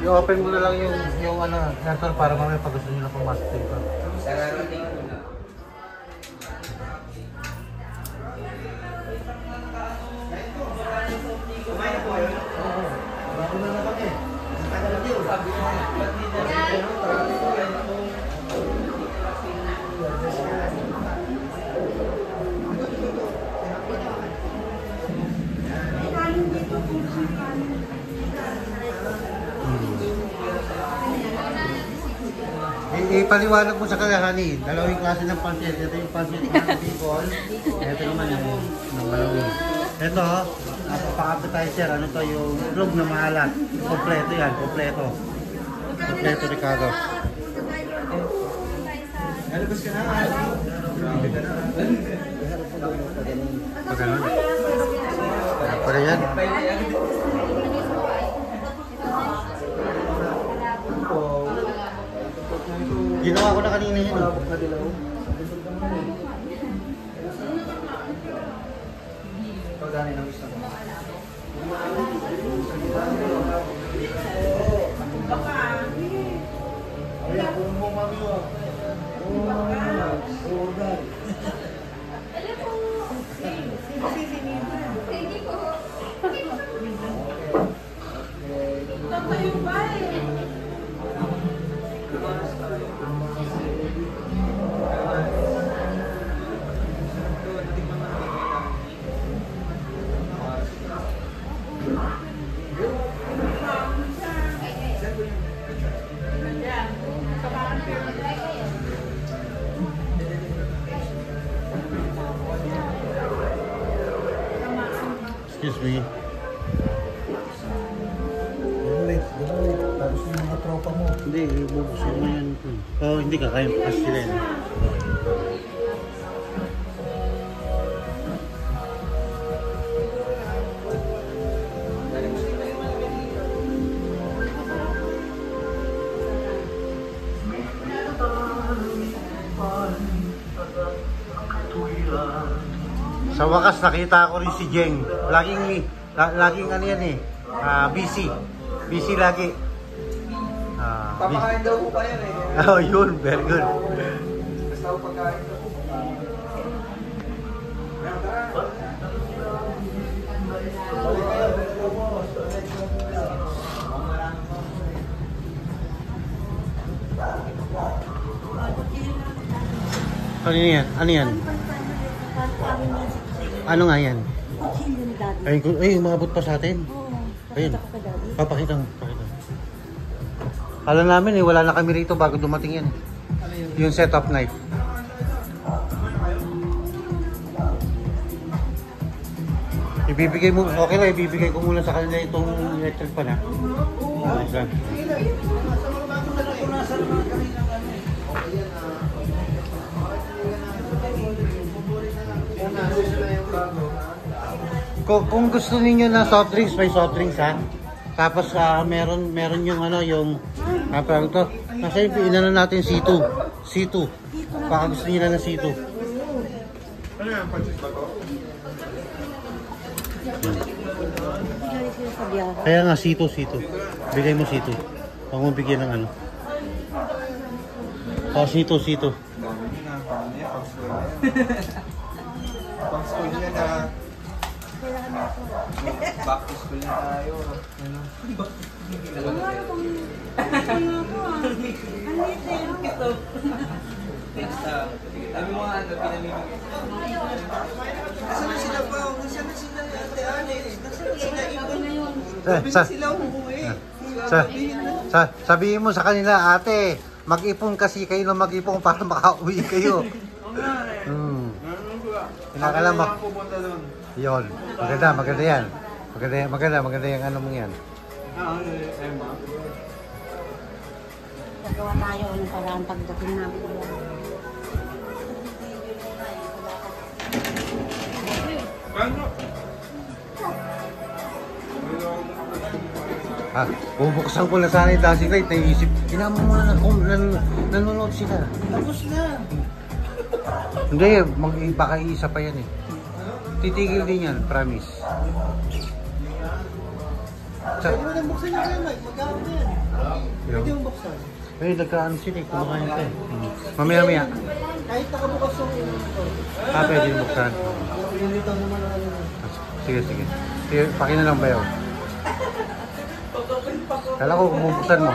I-open mo na lang yung ano, sensor para mamaya pag gusto nyo na pumasok dito. Kumain na po yun? Oo. Bago na kami. Ang tagal na yun. Sabi mo, ba't dito? Ipaliwanag mo sa kanya, honey. Dalawang klase ng pansit. Ito yung pansit ng bicol. Ito naman yung ng malawin. Ito, pa-appetizer. Ano to yung itlog na maalat. Kompleto yan, kompleto. Kompleto, Ricardo. Nalabas ka na. Pag ganun. Pag yan. Ginawa ko na kanina yun. Pagdani ng gusto mo. Ay, kung mo mami mo. Excuse me. Tapos yung mga tropa mo. Hindi, bubuksan mo yan. Oh, hindi ka kaya kasi sila yun. Sa wakas nakita ko rin si Jeng. Laging ano yan eh. Busy. Busy lagi. Papakain daw po kayo eh. Oh, yun. Very good. Basta ako pagkain daw po. Ano yan? Ano yan? Ano nga yan? Ay, umabot pa sa atin. Ayun. Papakita mo. Alam namin eh, wala na kami rito bago dumating yan. Yung setup knife. Ibibigay mo, okay lang, ibibigay ko muna sa kanila itong electric pan ha. Okay. Kung gusto niyo na soft drinks, may soft drinks ha. Tapos meron yung ano yung parang to. Kasi inano natin C2. C2. Baka gusto niyo na ng C2. Ano yan? Pansit ba to? Kaya nga C2. Bigay mo C2. Huwag mo bigyan ng ano. Oh, C2. Pag school niya na. Back to school na tayo. Ano? Sabi mo nga, pinamimigay. Nasaan na sila pa? Nasaan na sila ate Alex? Nasaan na sila ibon? Sabi na sila umuwi. Sabihin mo sa kanila, ate, mag-ipon kasi kayo na mag-ipon para makauwi kayo. Kinakalam mo. Yun. Maganda yan. Maganda yung ano mo yan. Gagawa tayo ng parang pagdating namin. Ano? Bubuksan ko na sana yung dancing light. Naisip, tinama mo na nanonood sila. Tapos na. Hindi, baka isa pa yan eh. Titigil din yan, promise. Pwede mo nang buksan niya kayo, Mike. Magkakaroon na yan. Pwede mong buksan. Nagkaano sila eh, kumakain ka eh. Mamaya-maya. Kahit nakabukas yung ito. Pwede yung buksan. Pinilitaw naman na ano. Sige. Sige, pakin na lang ba yun? Kala ko bubuksan mo.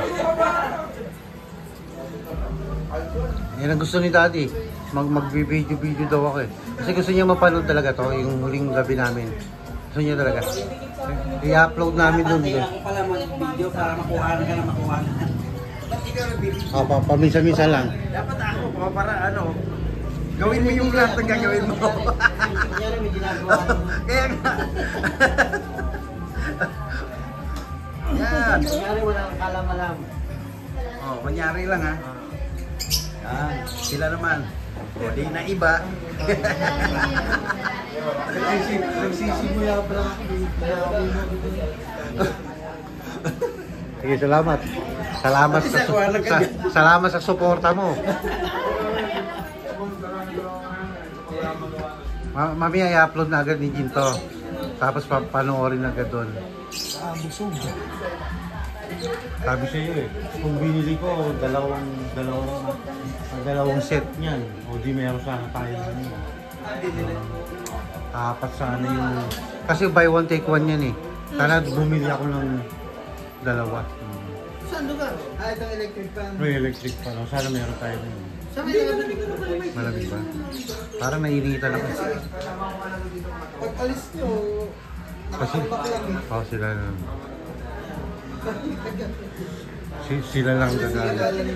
Yan ang gusto ni Daddy. Mag-video daw ako eh. Kasi gusto niya mapanood talaga to, yung huling gabi namin. Gusto niya talaga. I-upload namin dun. Ako pala mag-video para makuhaan ka na makuhaan. Paminsan-minsan lang. Dapat ako, para ano, gawin mo yung lahat ng gagawin mo. Kaya may ginagawa mo. Kaya nga. Yan. Kunyari wala kang kalam-alam. Oh, kunyari lang ha. Yan. Sila naman. O, di na iba. Nagsisimula pa lang ako. Sige, salamat. Salamat sa suporta mo. Mamaya i-upload na agad ni Ginto. Tapos panoorin agad doon. Busog. Sabi sa iyo eh, kung binili ko dalawang set niyan, o di meron sana tayo kanina. Apat sana yung, kasi buy one take one yan eh. Sana bumili ako ng dalawa. Saan lugar? Itong electric fan. May electric pa lang, sana meron tayo na yun. Saan may nagabalik ko naman may Malamig ba? Parang nainitan ako. pag alis nyo, Kasi, nakakabak lang eh. sila na. Sila lang gagalit.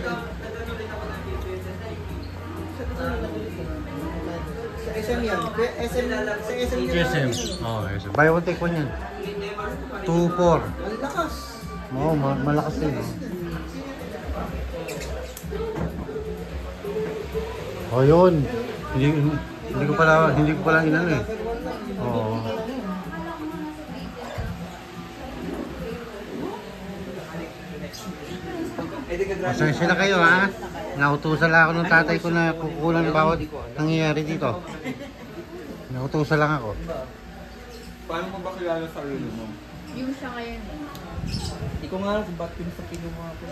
Sa SM yan. Sa SM yan. SM. SM. Buy one take one yan. 2-4. Ang lakas. Oo, malakas din. Yun. Hindi ko pala inano eh. Oo. Pasensya na kayo ha. Nautusan lang ako ng tatay ko na kukulan bawat nangyayari dito. Nautusan lang ako. Paano mo ba kilala sarili mo? Yung siya ngayon eh. Hindi ko nga alam kung bakit pinasakit yung mga ko.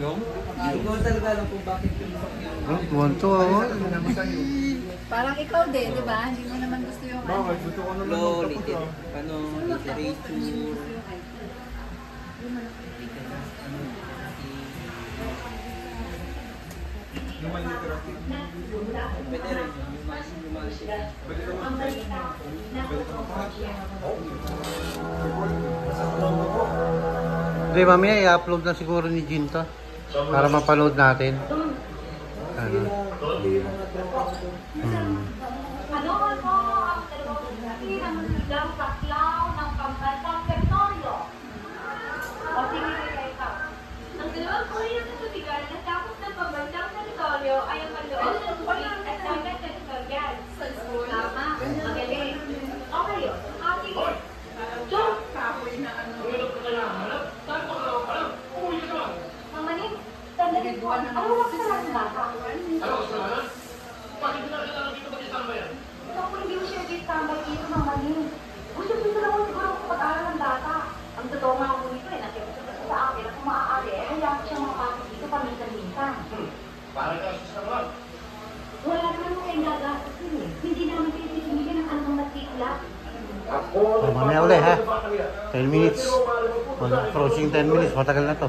Yung? Hindi ko talaga alam kung bakit pinasakit yung Tuwan-to ako. Parang ikaw din, di ba? Hindi mo naman gusto yung Bakit? Gusto ko naman magpapura. literature. Human literature. Pwede rin. Pwede naman. Pwede Hindi, mamaya i-upload na siguro ni Ginto. Para mapanood natin. Ano? Panood mo ang dalawang kasi ng silang saklaw ng pambansang teritoryo. O sige kaya ikaw. Ang dalawang Korean na tubigan na sakop ng pambansang teritoryo ay ang maloob ng police at dagat teritorial. Tama, magaling. Okay yun. Sige. Joke! Mamanin, sandali po. Ano ba kasalanan bata? Ako hindi mo siya nag-tambay dito ng mali. Gusto ko lang siguro ang pag-aaral ng bata. Ang totoo nga ako nito nakikita sa akin at kung maaari, hayaan ko siyang makapasok dito paminsan-minsan. Parang gastos naman. Wala naman kayo gagastusin eh. Hindi naman kayo sisingin ng anong matikla. Mamaya uli ha. 10 minutes. Approaching 10 minutes. Matagal na to.